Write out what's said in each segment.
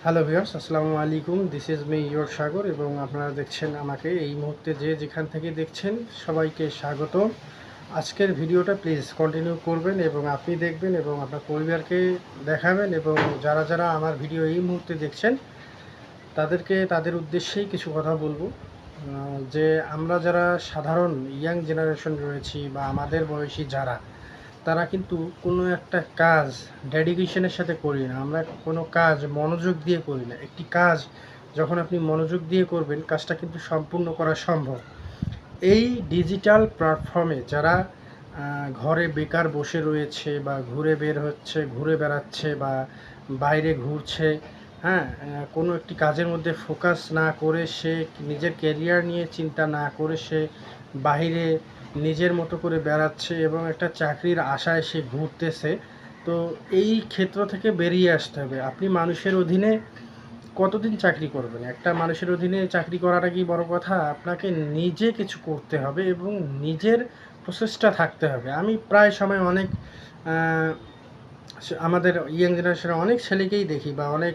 Hello viewers, আসসালামু আলাইকুম। This is me your সাগর এবং আপনারা দেখছেন আমাকে এই মুহূর্তে যে যেখান থেকে দেখছেন সবাইকে স্বাগত। আজকের ভিডিওটা প্লিজ কন্টিনিউ করবেন এবং আপনি দেখবেন এবং আপনার পরিবারকে দেখাবেন এবং যারা যারা আমার ভিডিও এই মুহূর্তে দেখছেন তাদেরকে তাদের উদ্দেশ্যেই কিছু কথা বলবো। যে আমরা যারা সাধারণ ইয়াং জেনারেশন রয়েছি বা আমাদের বয়সী যারা, তারা কিন্তু কোনো একটা কাজ ডেডিকেশনের সাথে করি না। আমরা কোনো কাজ মনোযোগ দিয়ে করি না। একটি কাজ যখন আপনি মনোযোগ দিয়ে করবেন, কাজটা কিন্তু সম্পূর্ণ করা সম্ভব। এই ডিজিটাল প্ল্যাটফর্মে যারা ঘরে বেকার বসে রয়েছে বা ঘুরে বের হচ্ছে, ঘুরে বেড়াচ্ছে বা বাইরে ঘুরছে, হ্যাঁ, কোনো একটি কাজের মধ্যে ফোকাস না করে সে নিজের ক্যারিয়ার নিয়ে চিন্তা না করে সে বাইরে নিজের মতো করে বেড়াচ্ছে এবং একটা চাকরির আশায় সে ঘুরতেছে। তো এই ক্ষেত্র থেকে বেরিয়ে আসতে হবে। আপনি মানুষের অধীনে কতদিন চাকরি করবেন? একটা মানুষের অধীনে চাকরি করাটা কি বড় কথা? আপনাকে নিজে কিছু করতে হবে এবং নিজের প্রচেষ্টা থাকতে হবে। আমি প্রায় সময় অনেক আমাদের ইয়াং জেনারেশনের অনেক ছেলেকেই দেখি বা অনেক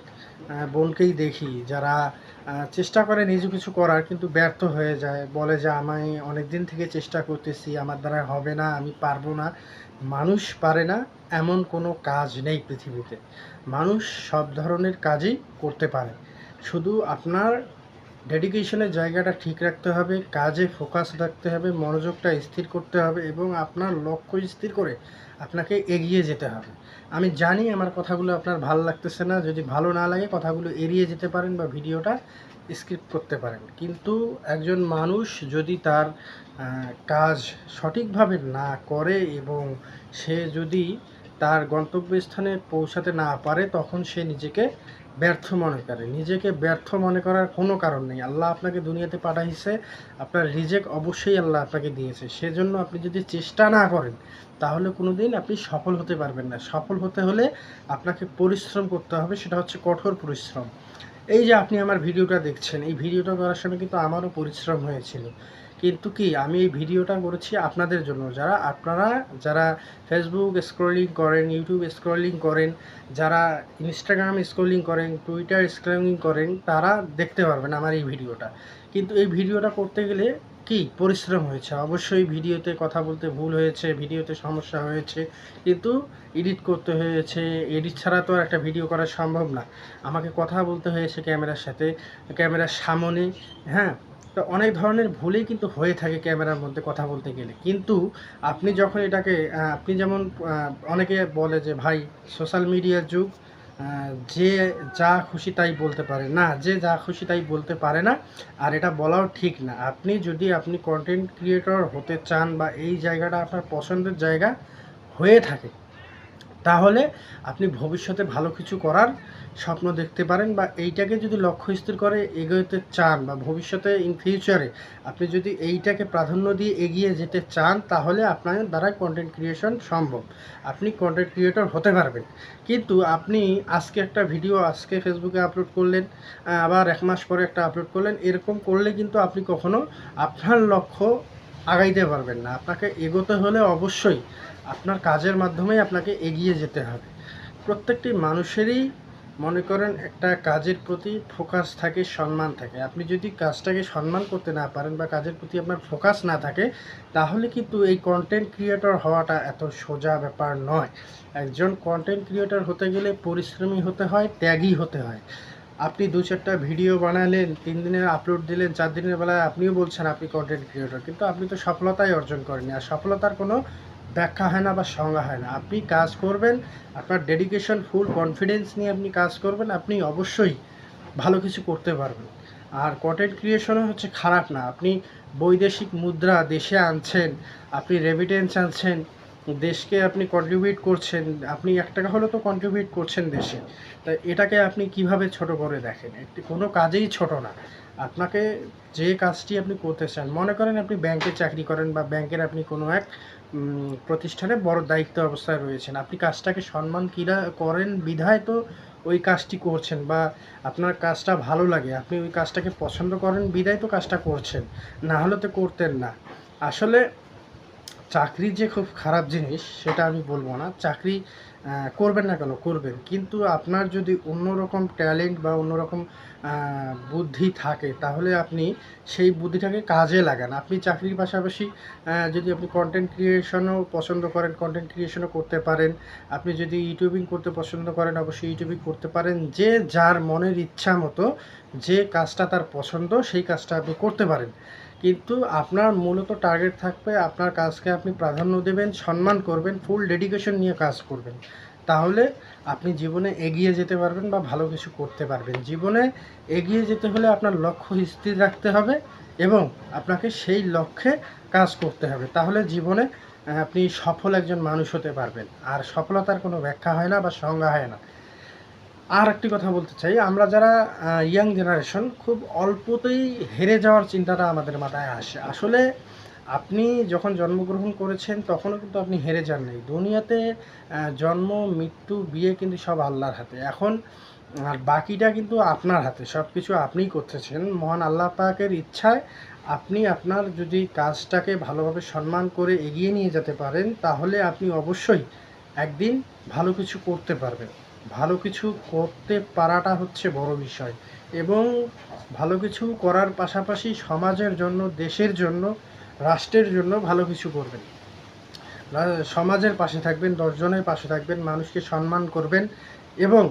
বোনকেই দেখি যারা চেষ্টা করে নিজে কিছু করার, কিন্তু ব্যর্থ হয়ে যায়। বলে যে আমি অনেক দিন থেকে চেষ্টা করতেছি, আমার দ্বারা হবে না, আমি পারবো না। মানুষ পারে না এমন কোনো কাজ নেই পৃথিবীতে। মানুষ সব ধরনের কাজই করতে পারে। শুধু আপনার ডেডিকেশনের জায়গাটা ঠিক রাখতে হবে, কাজে ফোকাস রাখতে হবে, মনোযোগটা স্থির করতে হবে এবং আপনার লক্ষ্য স্থির করে আপনাকে এগিয়ে যেতে হবে। আমি জানি আমার কথাগুলো আপনার ভালো লাগতেছে না। যদি ভালো না লাগে কথাগুলো এড়িয়ে যেতে পারেন বা ভিডিওটা স্কিপ করতে পারেন। কিন্তু একজন মানুষ যদি তার কাজ সঠিকভাবে না করে এবং সে যদি তার গন্তব্যস্থানে পৌঁছাতে না পারে, তখন সে নিজেকে ব্যর্থ মনে করে। নিজেকে ব্যর্থ মনে করার কোনো কারণ নেই। আল্লাহ আপনাকে দুনিয়াতে পাঠাইছে, আপনার রিজেক অবশ্যই আল্লাহ আপনাকে দিয়েছে। সেজন্য আপনি যদি চেষ্টা না করেন তাহলে কোনো দিন আপনি সফল হতে পারবেন না। সফল হতে হলে আপনাকে পরিশ্রম করতে হবে, সেটা হচ্ছে কঠোর পরিশ্রম। এই যে আপনি আমার ভিডিওটা দেখছেন, এই ভিডিওটা করার সময় কিন্তু আমারও পরিশ্রম হয়েছিল। কিন্তু কি, আমি এই ভিডিওটা করেছি আপনাদের জন্য। আপনারা যারা ফেসবুক স্ক্রলিং করেন, ইউটিউব স্ক্রলিং করেন, যারা ইনস্টাগ্রাম স্ক্রলিং করেন, টুইটার স্ক্রলিং করেন, তারা দেখতে পারবেন আমার এই ভিডিওটা। কিন্তু এই ভিডিওটা করতে গেলে কি পরিশ্রম হয়েছে। অবশ্যই ভিডিওতে কথা বলতে ভুল হয়েছে, ভিডিওতে সমস্যা হয়েছে, কিন্তু এডিট করতে হয়েছে। এডিট ছাড়া তো আর একটা ভিডিও করা সম্ভব না। আমাকে কথা বলতে হয়েছে ক্যামেরার সাথে, ক্যামেরার সামনে, হ্যাঁ। তো অনেক ধরনের ভুলই কিন্তু হয়ে থাকে ক্যামেরার মধ্যে কথা বলতে গেলে। কিন্তু আপনি যখন এটাকে আপনি যেমন অনেকে বলে যে ভাই সোশ্যাল মিডিয়ার যুগ, যে যা খুশি তাই বলতে পারে না, যে যা খুশি তাই বলতে পারে না। আর এটা বলাও ঠিক না। আপনি কন্টেন্ট ক্রিয়েটর হতে চান বা এই জায়গাটা আপনার পছন্দের জায়গা হয়ে থাকে, তাহলে আপনি ভবিষ্যতে ভালো কিছু করার স্বপ্ন দেখতে পারেন বা এইটাকে যদি লক্ষ্য স্থির করে এগোতে চান বা ভবিষ্যতে ইন ফিউচারে আপনি যদি এইটাকে প্রাধান্য দিয়ে এগিয়ে যেতে চান, তাহলে আপনার দ্বারা কন্টেন্ট ক্রিয়েশন সম্ভব। আপনি কন্টেন্ট ক্রিয়েটর হতে পারবেন। কিন্তু আপনি আজকে একটা ভিডিও আজকে ফেসবুকে আপলোড করলেন, আবার 1 মাস পরে একটা আপলোড করলেন, এরকম করলে কিন্তু আপনি কখনো আপনার লক্ষ্য আগাইতে পারবেন না। আপনাকে এগোতে হলে অবশ্যই আপনার কাজের মাধ্যমেই আপনাকে এগিয়ে যেতে হবে। প্রত্যেকটি মানুষেরই মনে করেন একটা কাজের প্রতি ফোকাস থাকে, সম্মান থাকে। আপনি যদি কাজটাকে সম্মান করতে না পারেন বা কাজের প্রতি আপনার ফোকাস না থাকে, তাহলে কিন্তু এই কন্টেন্ট ক্রিয়েটর হওয়াটা এত সোজা ব্যাপার নয়। একজন কন্টেন্ট ক্রিয়েটর হতে গেলে পরিশ্রমী হতে হয়, ত্যাগী হতে হয়। আপনি 2-4টা ভিডিও বানালেন, 3 দিনের আপলোড দিলেন, 4 দিনের বেলায় আপনিও বলছেন আপনি কন্টেন্ট ক্রিয়েটর, কিন্তু আপনি তো সফলতাই অর্জন করেননি। আর সফলতার কোনো ব্যাখ্যা হয় না বা সংজ্ঞা হয় না। আপনি কাজ করবেন, আপনার ডেডিকেশন, ফুল কনফিডেন্স নিয়ে আপনি কাজ করবেন, আপনি অবশ্যই ভালো কিছু করতে পারবেন। আর কন্টেন্ট ক্রিয়েশনও হচ্ছে খারাপ না। আপনি বৈদেশিক মুদ্রা দেশে আনছেন, আপনি রেমিটেন্স আনছেন, দেশকে আপনি কন্ট্রিবিউট করছেন, আপনি 1 টাকা হলেও তো কন্ট্রিবিউট করছেন দেশে। তাই এটাকে আপনি কিভাবে ছোট করে দেখেন? একটি কোনো কাজেই ছোট না। আপনাকে যে কাজটি আপনি করতে চান, মনে করেন আপনি ব্যাংকে চাকরি করেন বা ব্যাংকের আপনি কোনো এক প্রতিষ্ঠানে বড় দায়িত্ব অবস্থায় রয়েছেন। আপনি কাজটাকে সম্মান করেন বিধায় তো ওই কাজটি করছেন, বা আপনার কাজটা ভালো লাগে, আপনি ওই কাজটাকে পছন্দ করেন বিধায় তো কাজটা করছেন। না হলে তো করতেন না। আসলে চাকরি যে খুব খারাপ জিনিস সেটা আমি বলবো না। চাকরি করবেন না কেন? করবেন। কিন্তু আপনার যদি অন্যরকম ট্যালেন্ট বা অন্যরকম বুদ্ধি থাকে, তাহলে আপনি সেই বুদ্ধিটাকে কাজে লাগান। আপনি চাকরির পাশাপাশি যদি আপনি কনটেন্ট ক্রিয়েশনও পছন্দ করেন, কনটেন্ট ক্রিয়েশনও করতে পারেন। আপনি যদি ইউটিউবিং করতে পছন্দ করেন, অবশ্যই ইউটিউবিং করতে পারেন। যে যার মনের ইচ্ছা মতো যে কাজটা তার পছন্দ, সেই কাজটা আপনি করতে পারেন। কিন্তু আপনার মূলত টার্গেট থাকবে, আপনার কাজকে আপনি প্রাধান্য দেবেন, সম্মান করবেন, ফুল ডেডিকেশন নিয়ে কাজ করবেন। তাহলে আপনি জীবনে এগিয়ে যেতে পারবেন বা ভালো কিছু করতে পারবেন। জীবনে এগিয়ে যেতে হলে আপনার লক্ষ্য স্থির রাখতে হবে এবং আপনাকে সেই লক্ষ্যে কাজ করতে হবে। তাহলে জীবনে আপনি সফল একজন মানুষ হতে পারবেন। আর সফলতার কোনো ব্যাখ্যা হয় না বা সংজ্ঞা হয় না। আর একটি কথা বলতে চাই, আমরা যারা ইয়াং জেনারেশন, খুব অল্পতেই হেরে যাওয়ার চিন্তাটা আমাদের মাথায় আসে। আসলে আপনি যখন জন্মগ্রহণ করেছেন তখনও কিন্তু আপনি হেরে যান নাই। দুনিয়াতে জন্ম, মৃত্যু, বিয়ে কিন্তু সব আল্লাহর হাতে। এখন আর বাকিটা কিন্তু আপনার হাতে। সব কিছু আপনিই করতেছেন। মহান আল্লাহ পাকের ইচ্ছায় আপনি আপনার যদি কাজটাকে ভালোভাবে সম্মান করে এগিয়ে নিয়ে যেতে পারেন, তাহলে আপনি অবশ্যই একদিন ভালো কিছু করতে পারবেন। ভালো কিছু করতে পারাটা হচ্ছে বড় বিষয় এবং ভালো কিছু করার পাশাপাশি সমাজের জন্য, দেশের জন্য, রাষ্ট্রের জন্য ভালো কিছু করবেন। সমাজের পাশে থাকবেন, 10 জনের পাশে থাকবেন, মানুষকে সম্মান করবেন এবং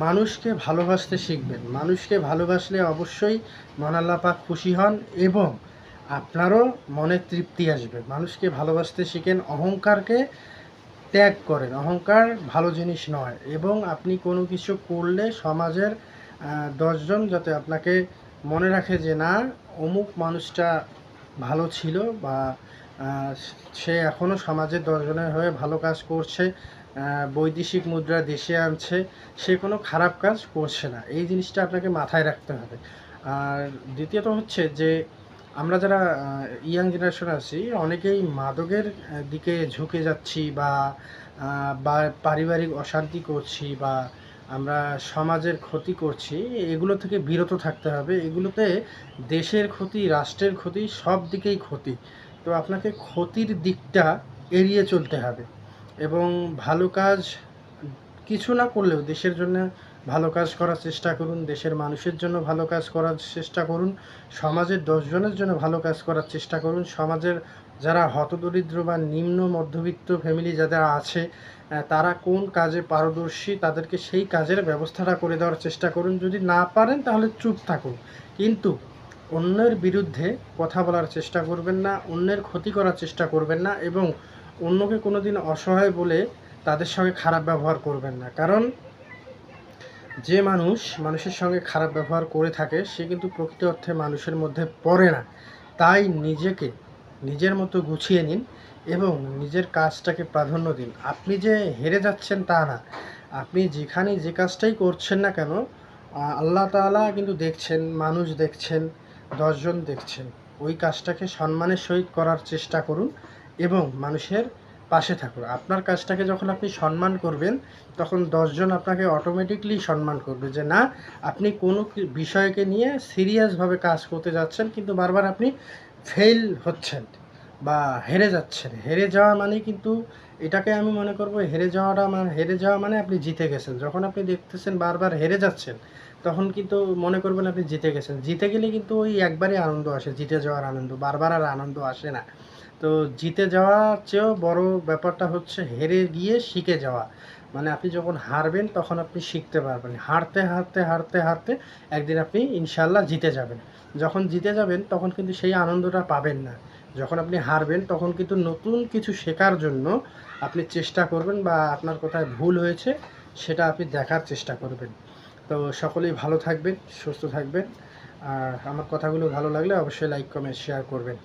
মানুষকে ভালোবাসতে শিখবেন। মানুষকে ভালোবাসলে অবশ্যই মহান আল্লাহ পাক খুশি হন এবং আপনারও মনে তৃপ্তি আসবে। মানুষকে ভালোবাসতে শিখেন, অহংকারকে ত্যাগ করেন। অহংকার ভালো জিনিস নয় এবং আপনি কোনো কিছু করলে সমাজের 10 জন যাতে আপনাকে মনে রাখে যে না, অমুক মানুষটা ভালো ছিল বা সে এখনও সমাজের 10 জনের হয়ে ভালো কাজ করছে, বৈদেশিক মুদ্রা দেশে আনছে, সে কোনো খারাপ কাজ করছে না। এই জিনিসটা আপনাকে মাথায় রাখতে হবে। আর দ্বিতীয়ত হচ্ছে যে আমরা যারা ইয়াং জেনারেশন আছি, অনেকেই মাদকের দিকে ঝুঁকে যাচ্ছি বা পারিবারিক অশান্তি করছি বা আমরা সমাজের ক্ষতি করছি। এগুলো থেকে বিরত থাকতে হবে। এগুলোতে দেশের ক্ষতি, রাষ্ট্রের ক্ষতি, সব দিকেই ক্ষতি। তো আপনাকে ক্ষতির দিকটা এড়িয়ে চলতে হবে এবং ভালো কাজ কিছু না করলেও দেশের জন্য ভালো কাজ করার চেষ্টা করুন। দেশের মানুষের জন্য ভালো কাজ করার চেষ্টা করুন। সমাজের 10 জনের জন্য ভালো কাজ করার চেষ্টা করুন। সমাজের যারা হতদরিদ্র বা নিম্ন মধ্যবিত্ত ফ্যামিলি যাদের আছে, তারা কোন কাজে পারদর্শী, তাদেরকে সেই কাজের ব্যবস্থাটা করে দেওয়ার চেষ্টা করুন। যদি না পারেন তাহলে চুপ থাকুন। কিন্তু অন্যের বিরুদ্ধে কথা বলার চেষ্টা করবেন না, অন্যের ক্ষতি করার চেষ্টা করবেন না এবং অন্যকে কোনোদিন অসহায় বলে তাদের সঙ্গে খারাপ ব্যবহার করবেন না। কারণ যে মানুষ মানুষের সঙ্গে খারাপ ব্যবহার করে থাকে, সে কিন্তু প্রকৃত অর্থে মানুষের মধ্যে পড়ে না। তাই নিজেকে নিজের মতো গুছিয়ে নিন এবং নিজের কাজটাকে প্রাধান্য দিন। আপনি যে হেরে যাচ্ছেন তা না। আপনি যেখানে যে কাজটাই করছেন না কেন, আল্লাহ তাআলা কিন্তু দেখছেন, মানুষ দেখছেন, 10 জন দেখছেন। ওই কাজটাকে সম্মানের সহিত করার চেষ্টা করুন এবং মানুষের পাশে থাকুন। আপনার কাজটাকে যখন আপনি সম্মান করবেন, তখন 10 জন আপনাকে অটোমেটিকলি সম্মান করবে যে না, আপনি কোনো বিষয়কে নিয়ে সিরিয়াসভাবে কাজ করতে যাচ্ছেন, কিন্তু বারবার আপনি ফেল হচ্ছেন বা হেরে যাচ্ছেন। হেরে যাওয়া মানে কিন্তু, এটাকে আমি মনে করব, হেরে যাওয়া মানে আপনি জিতে গেছেন। যখন আপনি দেখতেছেন বারবার হেরে যাচ্ছেন, তখন কিন্তু মনে করবেন আপনি জিতে গেছেন। জিতে গেলে কিন্তু ওই একবারই আনন্দ আসে, জিতে যাওয়ার আনন্দ, বারবার আর আনন্দ আসে না। তো জিতে যাওয়ার চেয়েও বড় ব্যাপারটা হচ্ছে হেরে গিয়ে শিখে যাওয়া। মানে আপনি যখন হারবেন তখন আপনি শিখতে পারবেন। হারতে, হারতে, হারতে, হারতে একদিন আপনি ইনশাআল্লাহ জিতে যাবেন। যখন জিতে যাবেন তখন কিন্তু সেই আনন্দটা পাবেন না। যখন আপনি হারবেন তখন কিন্তু নতুন কিছু শেখার জন্য আপনি চেষ্টা করবেন বা আপনার কোথায় ভুল হয়েছে সেটা আপনি দেখার চেষ্টা করবেন। তো সকলেই ভালো থাকবেন, সুস্থ থাকবেন। আর আমার কথাগুলো ভালো লাগলে অবশ্যই লাইক, কমেন্ট, শেয়ার করবেন।